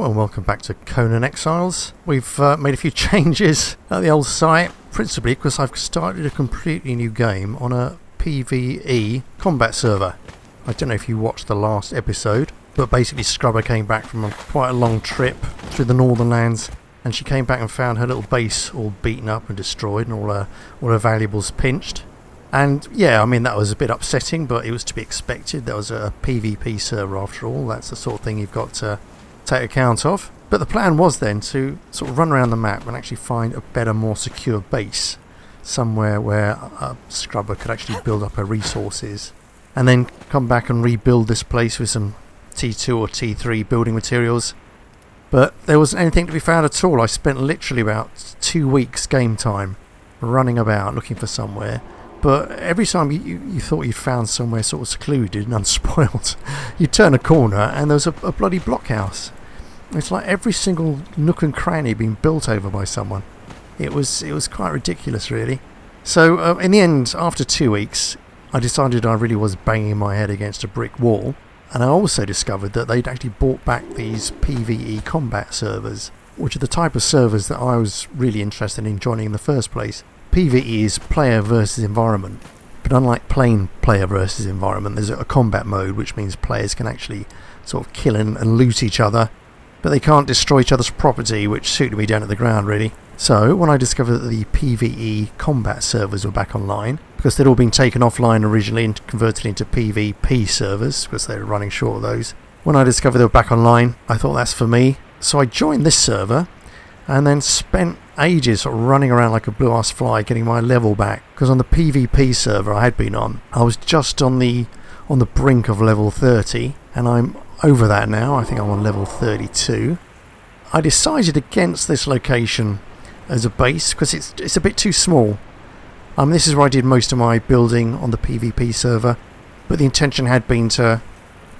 and welcome back to Conan Exiles. We've made a few changes at the old site, principally because I've started a completely new game on a PvE combat server. I don't know if you watched the last episode, but basically Scrubber came back from quite a long trip through the northern lands, and she came back and found her little base all beaten up and destroyed and all her valuables pinched. And yeah, I mean, that was a bit upsetting, but it was to be expected. There was a PvP server after all. That's the sort of thing you've got to take account of. But the plan was then to sort of run around the map and actually find a better, more secure base, somewhere where a Scrubber could actually build up her resources, and then come back and rebuild this place with some T2 or T3 building materials. But there wasn't anything to be found at all. I spent literally about 2 weeks game time running about looking for somewhere. But every time you thought you'd found somewhere sort of secluded and unspoiled, you'd turn a corner and there was a bloody blockhouse. It's like every single nook and cranny being built over by someone. It was quite ridiculous, really. So in the end, after 2 weeks, I decided I really was banging my head against a brick wall. And I also discovered that they'd actually brought back these PvE combat servers, which are the type of servers that I was really interested in joining in the first place. PvE is player versus environment, but unlike plain player versus environment, there's a combat mode, which means players can actually sort of kill and loot each other, but they can't destroy each other's property, which suited me down to the ground, really. So when I discovered that the PvE combat servers were back online, because they'd all been taken offline originally and converted into PvP servers because they were running short of those, when I discovered they were back online, I thought that's for me. So I joined this server and then spent ages sort of running around like a blue-ass fly getting my level back, because on the PvP server I had been on, I was just on the brink of level 30, and I'm over that now. I think I'm on level 32. I decided against this location as a base because it's a bit too small. This is where I did most of my building on the PvP server, but the intention had been to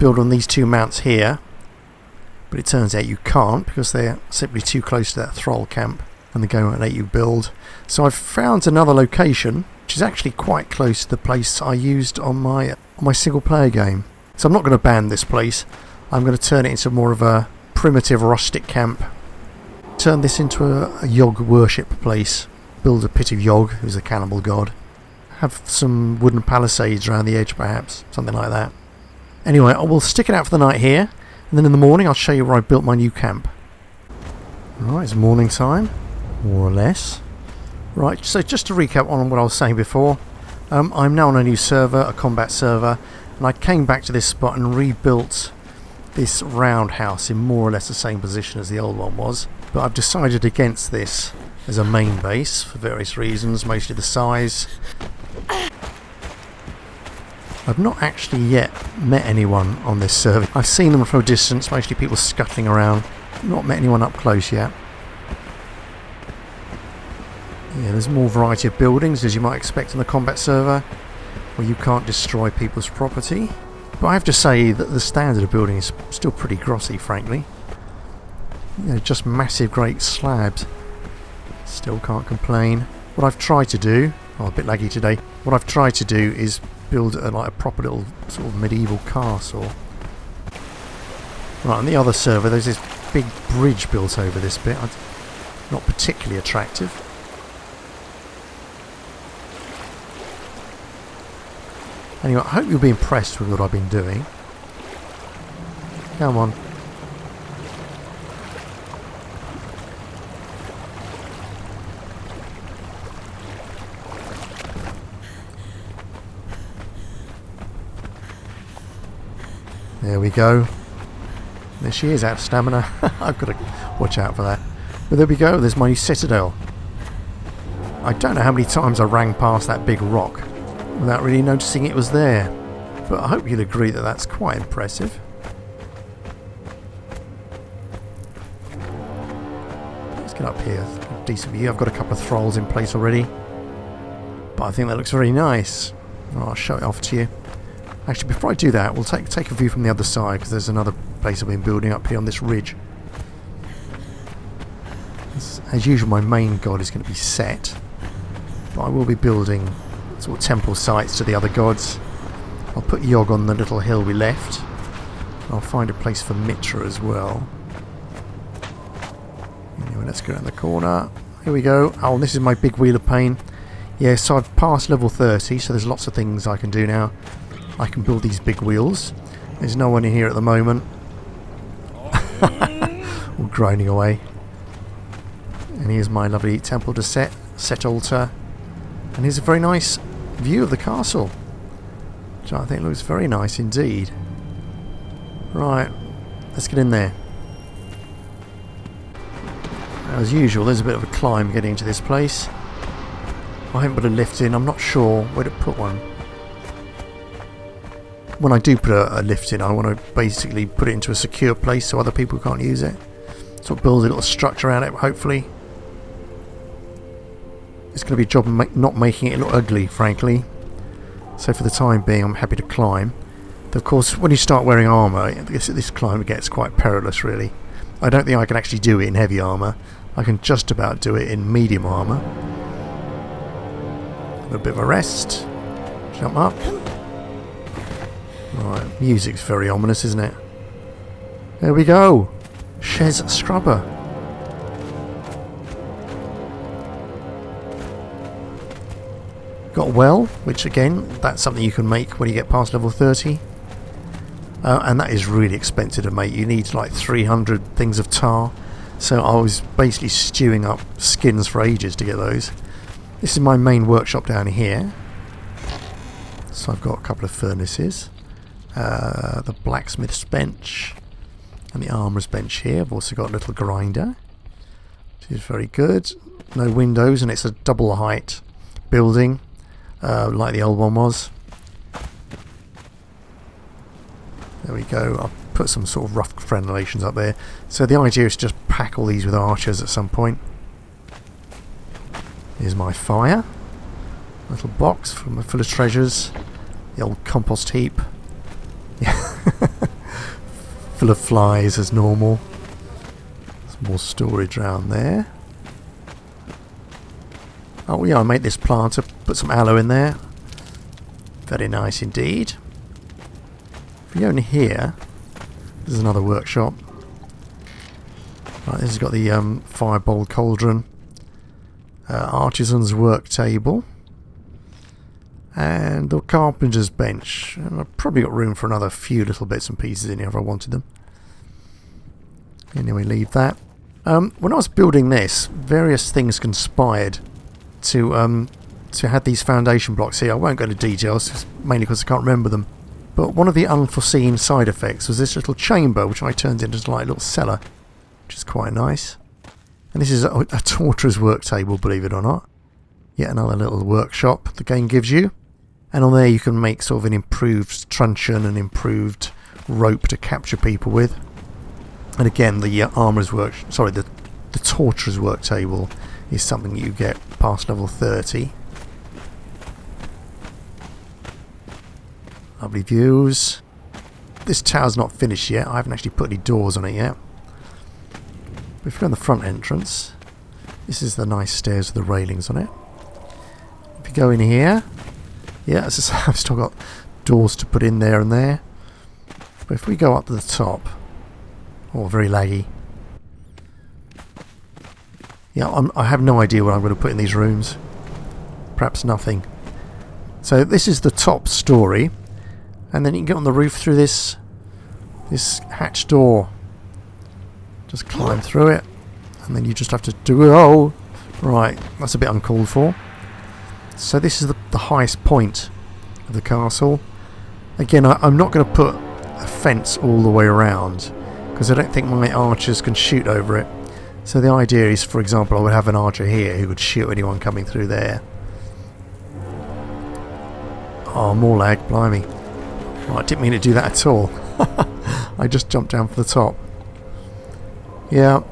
build on these two mounts here, but it turns out you can't because they're simply too close to that thrall camp and the game won't let you build. So I've found another location which is actually quite close to the place I used on my single player game. So I'm not going to ban this place. I'm going to turn it into more of a primitive rustic camp. Turn this into a Yog worship place. Build a pit of Yog, who's a cannibal god. Have some wooden palisades around the edge perhaps, something like that. Anyway, I will stick it out for the night here, and then in the morning I'll show you where I built my new camp. Right, it's morning time, more or less. Right, so just to recap on what I was saying before, I'm now on a new server, a combat server, and I came back to this spot and rebuilt this roundhouse in more or less the same position as the old one was. But I've decided against this as a main base for various reasons, mostly the size. I've not actually yet met anyone on this server. I've seen them from a distance, mostly people scuttling around. Not met anyone up close yet. Yeah, there's more variety of buildings as you might expect on the combat server, where you can't destroy people's property. But I have to say that the standard of building is still pretty grossy, frankly. You know, just massive great slabs. Still can't complain. What I've tried to do, a bit laggy today, what I've tried to do is build like a proper little sort of medieval castle. Right, on the other server there's this big bridge built over this bit. Not particularly attractive. Anyway, I hope you'll be impressed with what I've been doing. Come on. There we go. There she is, out of stamina. I've got to watch out for that. But there we go, there's my new citadel. I don't know how many times I rang past that big rock without really noticing it was there. But I hope you'll agree that that's quite impressive. Let's get up here. Decent view. I've got a couple of thralls in place already. But I think that looks very nice. I'll show it off to you. Actually, before I do that, we'll take a view from the other side, because there's another place I've been building up here on this ridge. As usual, my main god is going to be Set, but I will be building sort of temple sites to the other gods. I'll put Yog on the little hill we left. I'll find a place for Mitra as well. Anyway, let's go around the corner. Here we go. Oh, this is my big wheel of pain. Yeah, so I've passed level 30, so there's lots of things I can do now. I can build these big wheels. There's no one in here at the moment. All grinding away. And here's my lovely temple to set altar. And here's a very nice view of the castle, which I think looks very nice indeed. Right, let's get in there. As usual, there's a bit of a climb getting into this place. I haven't put a lift in. I'm not sure where to put one. When I do put a lift in, I want to basically put it into a secure place so other people can't use it. So it builds a little structure around it, hopefully. It's going to be a job of not making it look ugly, frankly. So for the time being, I'm happy to climb. But of course, when you start wearing armour, this climb gets quite perilous, really. I don't think I can actually do it in heavy armour. I can just about do it in medium armour. A bit of a rest. Jump up. Right, music's very ominous, isn't it? There we go. Chez Scrubber. Got a well, which again, that's something you can make when you get past level 30. And that is really expensive to make. You need like 300 things of tar. So I was basically stewing up skins for ages to get those. This is my main workshop down here. So I've got a couple of furnaces. The blacksmith's bench. And the armourer's bench here. I've also got a little grinder, which is very good. No windows, and it's a double height building, like the old one was. There we go. I'll put some sort of rough frenulations up there. So the idea is to just pack all these with archers at some point. Here's my fire. Little box full of treasures. The old compost heap. Full of flies as normal. Some more storage around there. Oh yeah, I made this planter. Put some aloe in there. Very nice indeed. If you go in here, this is another workshop. Right, this has got the fireball cauldron. Artisan's work table. And the carpenter's bench. And I've probably got room for another few little bits and pieces in here if I wanted them. Anyway, leave that. When I was building this, various things conspired to have these foundation blocks here. I won't go into details, mainly because I can't remember them. But one of the unforeseen side effects was this little chamber, which I turned into like a little cellar, which is quite nice. And this is a torturer's work table, believe it or not. Yet another little workshop the game gives you. And on there you can make sort of an improved truncheon and improved rope to capture people with. And again, the the torturer's work table is something you get past level 30. Lovely views. This tower's not finished yet. I haven't actually put any doors on it yet. But if you go on the front entrance, this is the nice stairs with the railings on it. If you go in here, yeah, as I say, I've still got doors to put in there and there. But if we go up to the top, oh, very laggy. Yeah, I have no idea what I'm going to put in these rooms. Perhaps nothing. So this is the top story, and then you can get on the roof through this hatch door. Just climb through it, and then you just have to do it. Oh, right, that's a bit uncalled for. So this is the highest point of the castle. Again, I'm not going to put a fence all the way around because I don't think my archers can shoot over it. So the idea is, for example, I would have an archer here who would shoot anyone coming through there. Oh, more lag, blimey. Right, I didn't mean to do that at all. I just jumped down from the top. Yeah,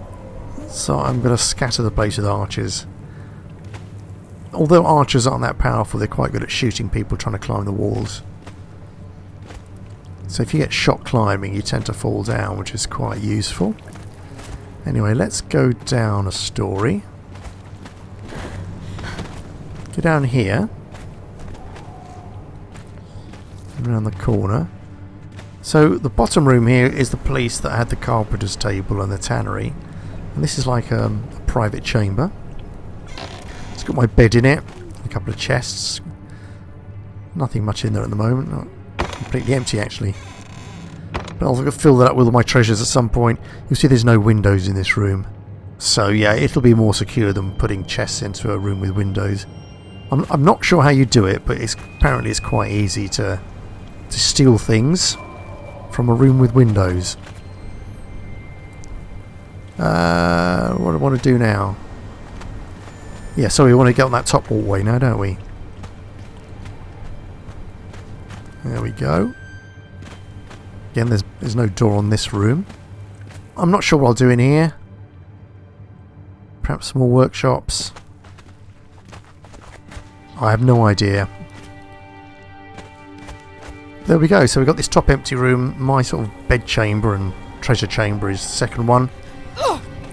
so I'm going to scatter the place with archers. Although archers aren't that powerful, they're quite good at shooting people trying to climb the walls. So if you get shot climbing, you tend to fall down, which is quite useful. Anyway, let's go down a story. Go down here. Around the corner. So the bottom room here is the place that had the carpenter's table and the tannery. And this is like a private chamber. It's got my bed in it, a couple of chests. Nothing much in there at the moment. Not completely empty actually. But I'll fill that up with all my treasures at some point. You'll see there's no windows in this room. So yeah, it'll be more secure than putting chests into a room with windows. I'm not sure how you do it, but apparently it's quite easy to steal things from a room with windows. What do I want to do now? Yeah, so we want to get on that top walkway now, don't we? There we go. Again, there's no door on this room. I'm not sure what I'll do in here. Perhaps some more workshops. I have no idea. There we go. So we've got this top empty room. My sort of bed chamber and treasure chamber is the second one.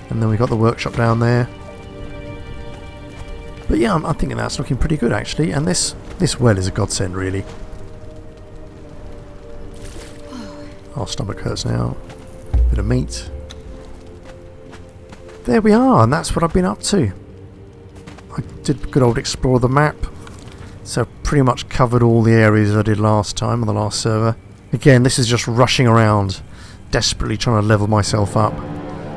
And then we've got the workshop down there. But yeah, I'm thinking that's looking pretty good actually. And this well is a godsend really. Our stomach hurts now. Bit of meat. There we are, and that's what I've been up to. I did a good old explore the map. So pretty much covered all the areas I did last time on the last server. Again, this is just rushing around, desperately trying to level myself up.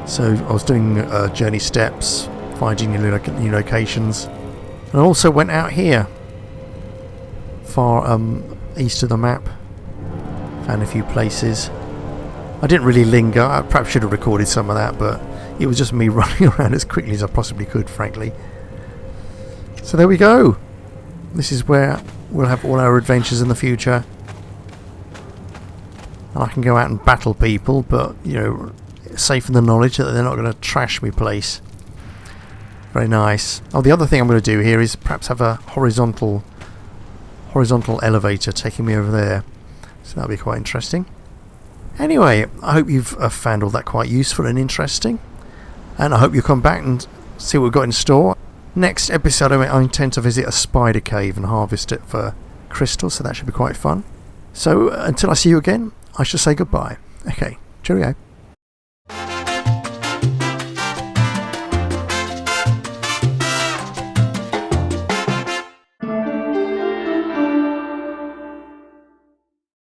So I was doing journey steps, finding new locations. And I also went out here, far east of the map. Found a few places. I didn't really linger. I perhaps should have recorded some of that, but it was just me running around as quickly as I possibly could, frankly. So there we go. This is where we'll have all our adventures in the future. And I can go out and battle people, but, you know, safe in the knowledge that they're not going to trash me place. Very nice. Oh, the other thing I'm going to do here is perhaps have a horizontal elevator taking me over there. So that'll be quite interesting. Anyway, I hope you've found all that quite useful and interesting. And I hope you'll come back and see what we've got in store. Next episode I intend to visit a spider cave and harvest it for crystals, so that should be quite fun. So until I see you again, I shall say goodbye. Okay, cheerio.